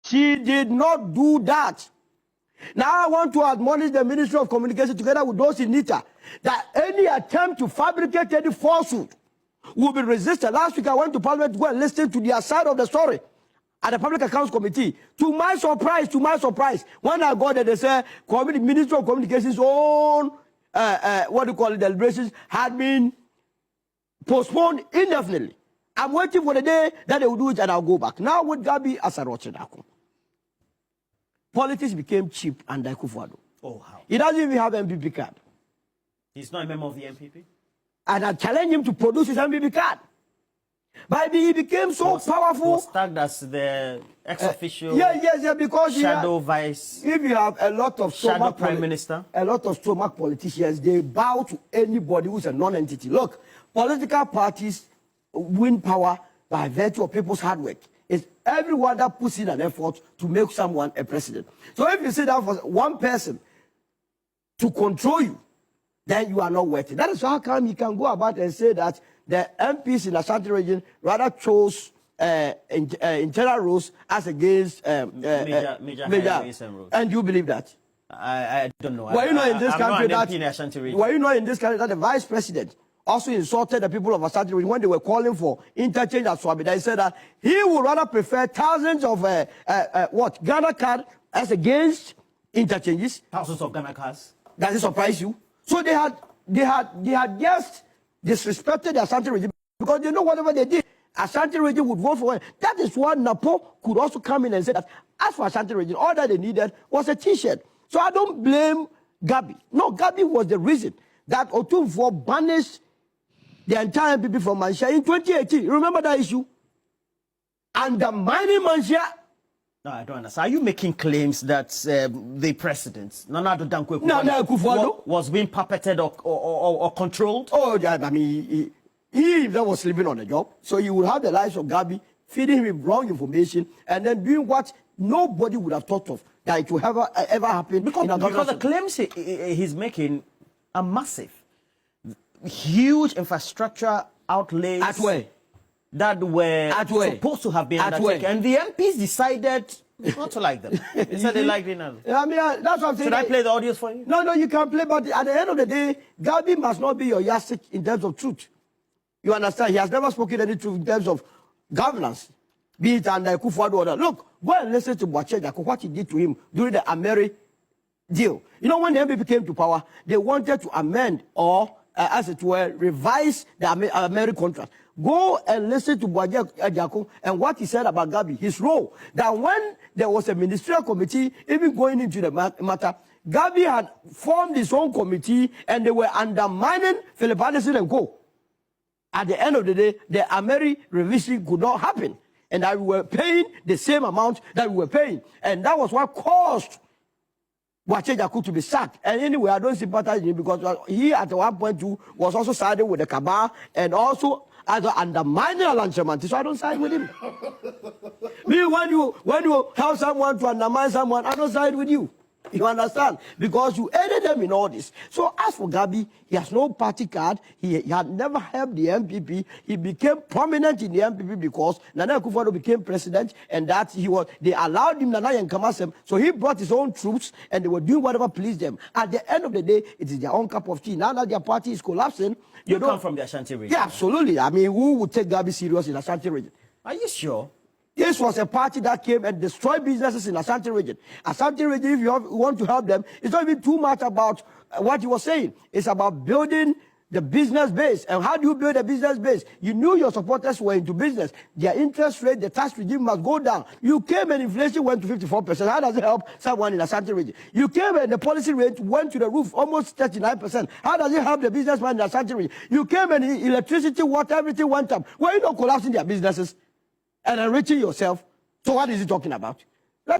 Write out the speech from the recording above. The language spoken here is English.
She did not do that. Now I want to admonish the Ministry of Communication together with those in NITA that any attempt to fabricate any falsehood will be resisted. Last week I went to Parliament to go and listen to their side of the story at the Public Accounts Committee. To my surprise, when I got there, they said Ministry of Communication's own deliberations had been postponed indefinitely. I'm waiting for the day that they will do it and I'll go back. Now with Gabby Otchere Darko, politics became cheap under Akufo-Addo. Oh, how? He doesn't even have MPP card. He's not a member of the MPP? And I challenged him to produce his MPP card. But he became so powerful. Was tagged as the ex-official because shadow vice. If you have a lot of shadow prime minister, a lot of stomach politicians, they bow to anybody who's a non-entity. Look, political parties win power by virtue of people's hard work. It's everyone that puts in an effort to make someone a president. So if you sit down for one person to control you, then you are not worth it. That is how come you can go about and say that the MPs in the Ashanti region rather chose internal rules as against major. And you believe that? I don't know. Were you not in this country that the vice president also insulted the people of Ashanti region when they were calling for interchange at Swabida? He said that he would rather prefer thousands of Ghana cards as against interchanges. Thousands of Ghana cards. Does it surprise you? So they had just disrespected the Ashanti region because they know whatever they did, Ashanti region would vote for it. That is why Napo could also come in and say that as for Ashanti region, all that they needed was a T-shirt. So I don't blame Gabby. No, Gabby was the reason that Otumfuo banished the entire MPP from Manshia in 2018. You remember that issue? Undermining Manshia. No, I don't understand. Are you making claims that the president, Nana Addo Dankwa, was being puppeted or controlled? Oh, yeah, I mean, he was sleeping on the job. So he would have the lives of Gabby, feeding him wrong information, and then doing what nobody would have thought of that it will ever happen. Because the claims he's making are massive. Huge infrastructure outlays. At where? That were supposed to have been undertaken. And the MPs decided not to like them. They said they liked it. I mean, that's what I'm saying. Should I play the audios for you? No, you can play, but at the end of the day, Gabby must not be your yardstick in terms of truth. You understand? He has never spoken any truth in terms of governance, be it under Akufo-Addo or not. Look, go and listen to Otchere Darko, what he did to him during the Ameri deal. You know, when the MPP came to power, they wanted to amend or, as it were, revise the Ameri contract. Go and listen to Otchere Darko and what he said about Gabby, his role. That when there was a ministerial committee, even going into the matter, Gabby had formed his own committee and they were undermining Philip Anderson and co. At the end of the day, the Ameri revision could not happen. And that we were paying the same amount that we were paying. And that was what caused Otchere Darko to be sacked. And anyway, I don't sympathize with him because he at one point too was also siding with the cabal and also as undermining Alan Chemanti, so I don't side with him. Me, when you help someone to undermine someone, I don't side with you. You understand? Because you aided them in all this. So as for Gabby, he has no party card. He had never helped the MPP. He became prominent in the MPP because Nana Akufo-Addo became president, and that they allowed him Nana Yankamasem. So he brought his own troops, and they were doing whatever pleased them. At the end of the day, it is their own cup of tea. Now that their party is collapsing, you come from the Ashanti region. Yeah, absolutely. I mean, who would take Gabby serious in Ashanti region? Are you sure? This was a party that came and destroyed businesses in Ashanti region. Ashanti region, if you want to help them, it's not even too much about what you were saying. It's about building the business base. And how do you build a business base? You knew your supporters were into business. Their interest rate, the tax regime must go down. You came and inflation went to 54%. How does it help someone in Ashanti region? You came and the policy rate went to the roof, almost 39%. How does it help the businessman in Ashanti region? You came and electricity, water, everything went up. Were you not collapsing their businesses and enriching yourself? So what is he talking about?